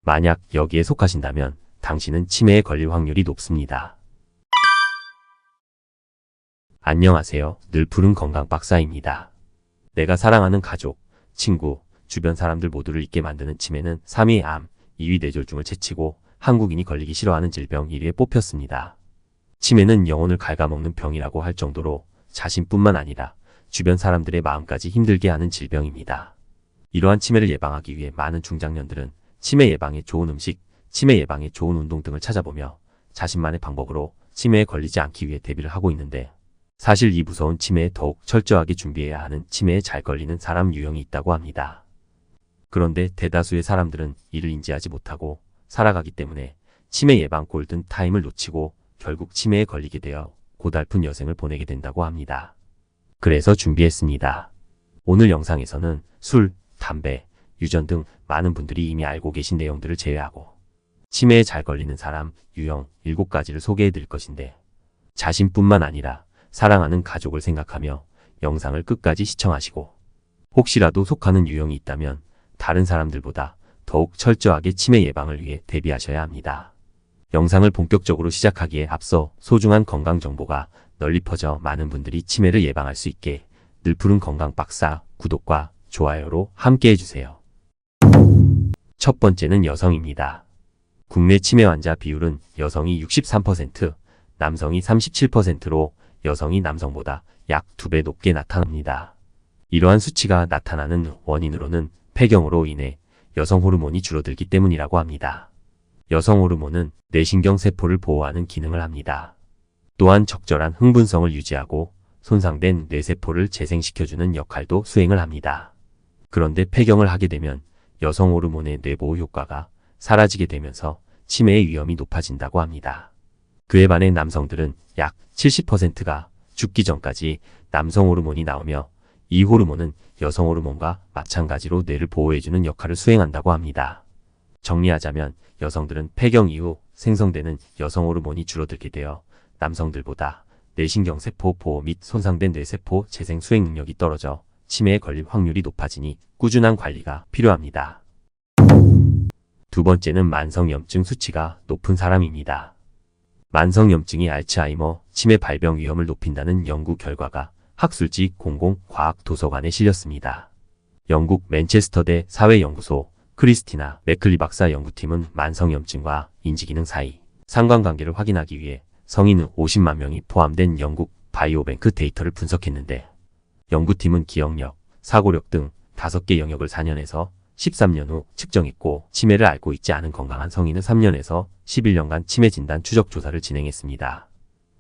만약 여기에 속하신다면 당신은 치매에 걸릴 확률이 높습니다. 안녕하세요. 늘 푸른 건강 박사입니다. 내가 사랑하는 가족, 친구, 주변 사람들 모두를 잊게 만드는 치매는 3위 암, 2위 뇌졸중을 제치고 한국인이 걸리기 싫어하는 질병 1위에 뽑혔습니다. 치매는 영혼을 갉아먹는 병이라고 할 정도로 자신뿐만 아니라 주변 사람들의 마음까지 힘들게 하는 질병입니다. 이러한 치매를 예방하기 위해 많은 중장년들은 치매 예방에 좋은 음식, 치매 예방에 좋은 운동 등을 찾아보며 자신만의 방법으로 치매에 걸리지 않기 위해 대비를 하고 있는데, 사실 이 무서운 치매에 더욱 철저하게 준비해야 하는 치매에 잘 걸리는 사람 유형이 있다고 합니다. 그런데 대다수의 사람들은 이를 인지하지 못하고 살아가기 때문에 치매 예방 골든 타임을 놓치고 결국 치매에 걸리게 되어 고달픈 여생을 보내게 된다고 합니다. 그래서 준비했습니다. 오늘 영상에서는 술, 담배, 유전 등 많은 분들이 이미 알고 계신 내용들을 제외하고 치매에 잘 걸리는 사람 유형 7가지를 소개해 드릴 것인데, 자신뿐만 아니라 사랑하는 가족을 생각하며 영상을 끝까지 시청하시고 혹시라도 속하는 유형이 있다면 다른 사람들보다 더욱 철저하게 치매 예방을 위해 대비하셔야 합니다. 영상을 본격적으로 시작하기에 앞서 소중한 건강 정보가 널리 퍼져 많은 분들이 치매를 예방할 수 있게 늘 푸른 건강 박사 구독과 좋아요로 함께 해주세요. 첫 번째는 여성입니다. 국내 치매 환자 비율은 여성이 63%, 남성이 37%로 여성이 남성보다 약 2배 높게 나타납니다. 이러한 수치가 나타나는 원인으로는 폐경으로 인해 여성 호르몬이 줄어들기 때문이라고 합니다. 여성 호르몬은 뇌신경 세포를 보호하는 기능을 합니다. 또한 적절한 흥분성을 유지하고 손상된 뇌세포를 재생시켜주는 역할도 수행을 합니다. 그런데 폐경을 하게 되면 여성 호르몬의 뇌보호 효과가 사라지게 되면서 치매의 위험이 높아진다고 합니다. 그에 반해 남성들은 약 70%가 죽기 전까지 남성 호르몬이 나오며, 이 호르몬은 여성 호르몬과 마찬가지로 뇌를 보호해주는 역할을 수행한다고 합니다. 정리하자면 여성들은 폐경 이후 생성되는 여성 호르몬이 줄어들게 되어 남성들보다 뇌신경세포 보호 및 손상된 뇌세포 재생 수행 능력이 떨어져 치매에 걸릴 확률이 높아지니 꾸준한 관리가 필요합니다. 두 번째는 만성염증 수치가 높은 사람입니다. 만성염증이 알츠하이머, 치매 발병 위험을 높인다는 연구 결과가 학술지 공공과학도서관에 실렸습니다. 영국 맨체스터대 사회연구소 크리스티나 맥클리 박사 연구팀은 만성염증과 인지기능 사이 상관관계를 확인하기 위해 성인 50만 명이 포함된 영국 바이오뱅크 데이터를 분석했는데, 연구팀은 기억력, 사고력 등 5개 영역을 4년에서 13년 후 측정했고, 치매를 앓고 있지 않은 건강한 성인을 3년에서 11년간 치매 진단 추적 조사를 진행했습니다.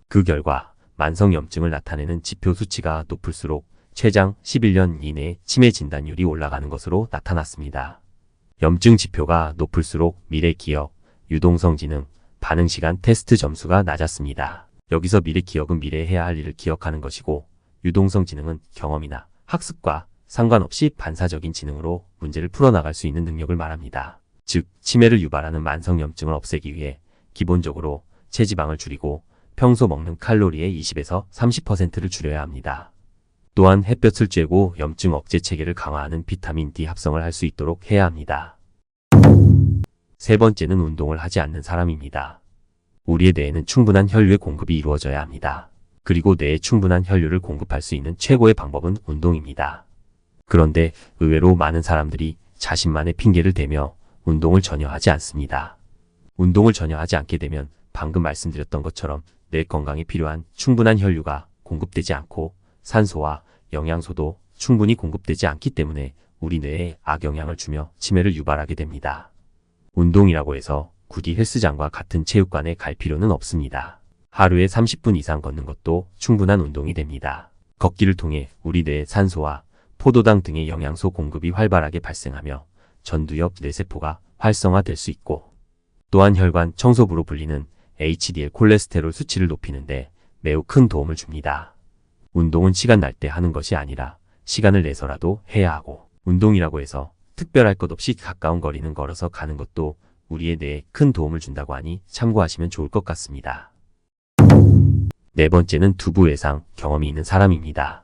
그 결과 만성염증을 나타내는 지표 수치가 높을수록 최장 11년 이내에 치매 진단율이 올라가는 것으로 나타났습니다. 염증 지표가 높을수록 미래 기억, 유동성 지능, 반응 시간 테스트 점수가 낮았습니다. 여기서 미래 기억은 미래에 해야 할 일을 기억하는 것이고, 유동성 지능은 경험이나 학습과 상관없이 반사적인 지능으로 문제를 풀어나갈 수 있는 능력을 말합니다. 즉, 치매를 유발하는 만성염증을 없애기 위해 기본적으로 체지방을 줄이고 평소 먹는 칼로리의 20에서 30%를 줄여야 합니다. 또한 햇볕을 쬐고 염증 억제 체계를 강화하는 비타민 D 합성을 할 수 있도록 해야 합니다. 세 번째는 운동을 하지 않는 사람입니다. 우리의 뇌에는 충분한 혈류의 공급이 이루어져야 합니다. 그리고 뇌에 충분한 혈류를 공급할 수 있는 최고의 방법은 운동입니다. 그런데 의외로 많은 사람들이 자신만의 핑계를 대며 운동을 전혀 하지 않습니다. 운동을 전혀 하지 않게 되면 방금 말씀드렸던 것처럼 뇌 건강에 필요한 충분한 혈류가 공급되지 않고 산소와 영양소도 충분히 공급되지 않기 때문에 우리 뇌에 악영향을 주며 치매를 유발하게 됩니다. 운동이라고 해서 굳이 헬스장과 같은 체육관에 갈 필요는 없습니다. 하루에 30분 이상 걷는 것도 충분한 운동이 됩니다. 걷기를 통해 우리 뇌의 산소와 포도당 등의 영양소 공급이 활발하게 발생하며 전두엽 뇌세포가 활성화될 수 있고, 또한 혈관 청소부로 불리는 HDL 콜레스테롤 수치를 높이는데 매우 큰 도움을 줍니다. 운동은 시간 날 때 하는 것이 아니라 시간을 내서라도 해야 하고, 운동이라고 해서 특별할 것 없이 가까운 거리는 걸어서 가는 것도 우리의 뇌에 큰 도움을 준다고 하니 참고하시면 좋을 것 같습니다. 네 번째는 두부 외상 경험이 있는 사람입니다.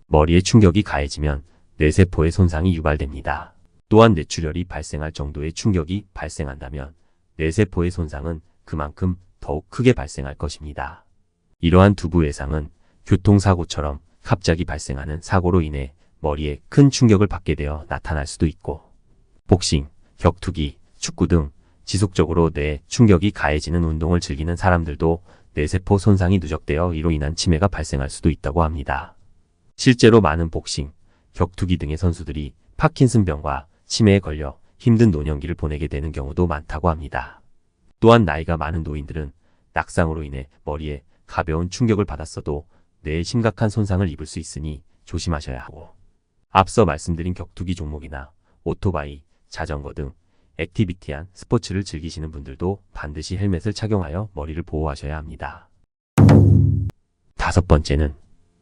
머리에 충격이 가해지면 뇌세포의 손상이 유발됩니다. 또한 뇌출혈이 발생할 정도의 충격이 발생한다면 뇌세포의 손상은 그만큼 더욱 크게 발생할 것입니다. 이러한 두부 외상은 교통사고처럼 갑자기 발생하는 사고로 인해 머리에 큰 충격을 받게 되어 나타날 수도 있고, 복싱, 격투기, 축구 등 지속적으로 뇌 충격이 가해지는 운동을 즐기는 사람들도 뇌세포 손상이 누적되어 이로 인한 치매가 발생할 수도 있다고 합니다. 실제로 많은 복싱, 격투기 등의 선수들이 파킨슨병과 치매에 걸려 힘든 노년기를 보내게 되는 경우도 많다고 합니다. 또한 나이가 많은 노인들은 낙상으로 인해 머리에 가벼운 충격을 받았어도 뇌에 심각한 손상을 입을 수 있으니 조심하셔야 하고, 앞서 말씀드린 격투기 종목이나 오토바이, 자전거 등 액티비티한 스포츠를 즐기시는 분들도 반드시 헬멧을 착용하여 머리를 보호하셔야 합니다. 다섯 번째는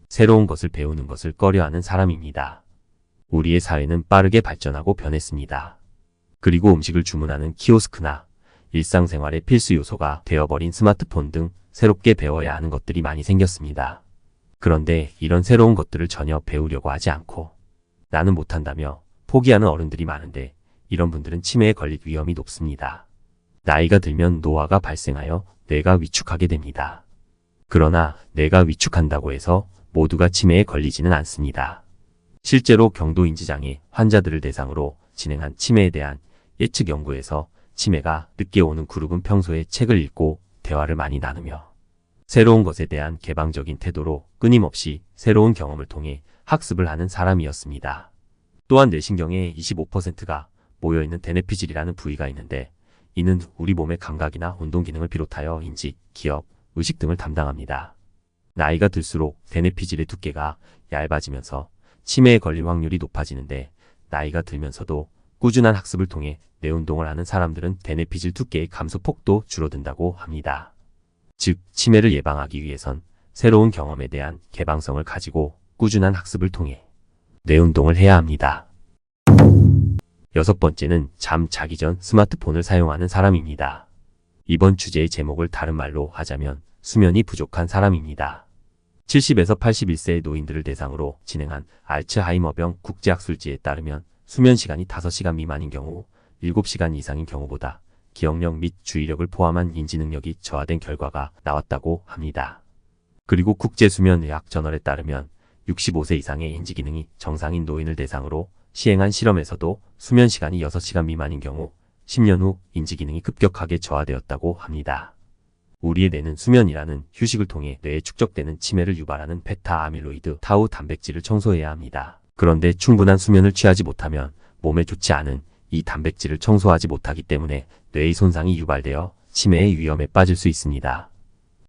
새로운 것을 배우는 것을 꺼려하는 사람입니다. 우리의 사회는 빠르게 발전하고 변했습니다. 그리고 음식을 주문하는 키오스크나 일상생활의 필수 요소가 되어버린 스마트폰 등 새롭게 배워야 하는 것들이 많이 생겼습니다. 그런데 이런 새로운 것들을 전혀 배우려고 하지 않고 나는 못한다며 포기하는 어른들이 많은데, 이런 분들은 치매에 걸릴 위험이 높습니다. 나이가 들면 노화가 발생하여 뇌가 위축하게 됩니다. 그러나 뇌가 위축한다고 해서 모두가 치매에 걸리지는 않습니다. 실제로 경도인지장애 환자들을 대상으로 진행한 치매에 대한 예측 연구에서 치매가 늦게 오는 그룹은 평소에 책을 읽고 대화를 많이 나누며 새로운 것에 대한 개방적인 태도로 끊임없이 새로운 경험을 통해 학습을 하는 사람이었습니다. 또한 뇌신경의 25%가 모여있는 대뇌피질이라는 부위가 있는데, 이는 우리 몸의 감각이나 운동 기능을 비롯하여 인지, 기억, 의식 등을 담당합니다. 나이가 들수록 대뇌피질의 두께가 얇아지면서 치매에 걸릴 확률이 높아지는데, 나이가 들면서도 꾸준한 학습을 통해 뇌 운동을 하는 사람들은 대뇌피질 두께의 감소폭도 줄어든다고 합니다. 즉, 치매를 예방하기 위해선 새로운 경험에 대한 개방성을 가지고 꾸준한 학습을 통해 뇌 운동을 해야 합니다. 여섯 번째는 잠 자기 전 스마트폰을 사용하는 사람입니다. 이번 주제의 제목을 다른 말로 하자면 수면이 부족한 사람입니다. 70에서 81세의 노인들을 대상으로 진행한 알츠하이머병 국제학술지에 따르면 수면 시간이 5시간 미만인 경우 7시간 이상인 경우보다 기억력 및 주의력을 포함한 인지 능력이 저하된 결과가 나왔다고 합니다. 그리고 국제수면의학 저널에 따르면 65세 이상의 인지 기능이 정상인 노인을 대상으로 시행한 실험에서도 수면 시간이 6시간 미만인 경우 10년 후 인지 기능이 급격하게 저하되었다고 합니다. 우리의 뇌는 수면이라는 휴식을 통해 뇌에 축적되는 치매를 유발하는 베타 아밀로이드 타우 단백질을 청소해야 합니다. 그런데 충분한 수면을 취하지 못하면 몸에 좋지 않은 이 단백질을 청소하지 못하기 때문에 뇌의 손상이 유발되어 치매의 위험에 빠질 수 있습니다.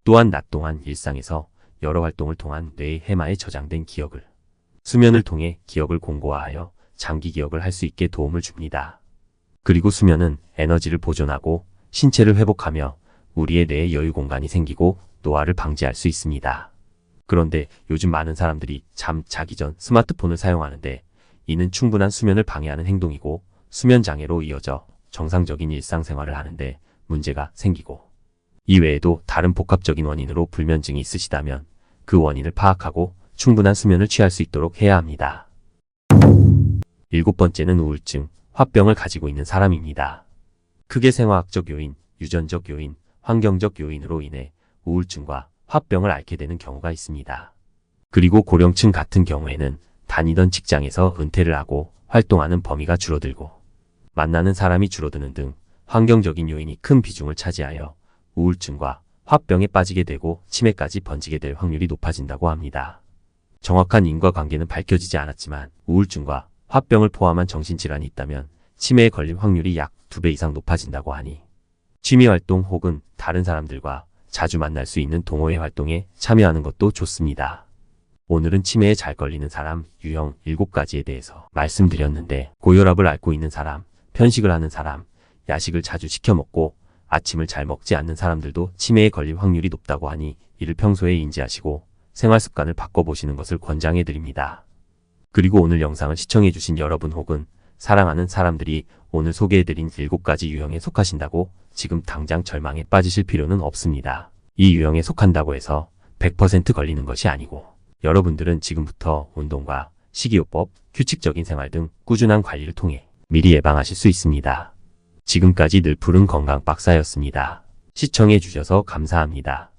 또한 낮 동안 일상에서 여러 활동을 통한 뇌의 해마에 저장된 기억을 수면을 통해 기억을 공고화하여 장기 기억을 할 수 있게 도움을 줍니다. 그리고 수면은 에너지를 보존하고 신체를 회복하며 우리의 뇌에 여유 공간이 생기고 노화를 방지할 수 있습니다. 그런데 요즘 많은 사람들이 잠 자기 전 스마트폰을 사용하는데, 이는 충분한 수면을 방해하는 행동이고 수면 장애로 이어져 정상적인 일상생활을 하는데 문제가 생기고, 이외에도 다른 복합적인 원인으로 불면증이 있으시다면 그 원인을 파악하고 충분한 수면을 취할 수 있도록 해야 합니다. 일곱 번째는 우울증, 화병을 가지고 있는 사람입니다. 크게 생화학적 요인, 유전적 요인, 환경적 요인으로 인해 우울증과 화병을 앓게 되는 경우가 있습니다. 그리고 고령층 같은 경우에는 다니던 직장에서 은퇴를 하고 활동하는 범위가 줄어들고 만나는 사람이 줄어드는 등 환경적인 요인이 큰 비중을 차지하여 우울증과 화병에 빠지게 되고 치매까지 번지게 될 확률이 높아진다고 합니다. 정확한 인과관계는 밝혀지지 않았지만 우울증과 화병을 포함한 정신질환이 있다면 치매에 걸릴 확률이 약 2배 이상 높아진다고 하니 취미활동 혹은 다른 사람들과 자주 만날 수 있는 동호회 활동에 참여하는 것도 좋습니다. 오늘은 치매에 잘 걸리는 사람 유형 7가지에 대해서 말씀드렸는데, 고혈압을 앓고 있는 사람, 편식을 하는 사람, 야식을 자주 시켜 먹고 아침을 잘 먹지 않는 사람들도 치매에 걸릴 확률이 높다고 하니 이를 평소에 인지하시고 생활 습관을 바꿔보시는 것을 권장해 드립니다. 그리고 오늘 영상을 시청해주신 여러분 혹은 사랑하는 사람들이 오늘 소개해드린 7가지 유형에 속하신다고 지금 당장 절망에 빠지실 필요는 없습니다. 이 유형에 속한다고 해서 100% 걸리는 것이 아니고, 여러분들은 지금부터 운동과 식이요법, 규칙적인 생활 등 꾸준한 관리를 통해 미리 예방하실 수 있습니다. 지금까지 늘 푸른 건강 박사였습니다. 시청해 주셔서 감사합니다.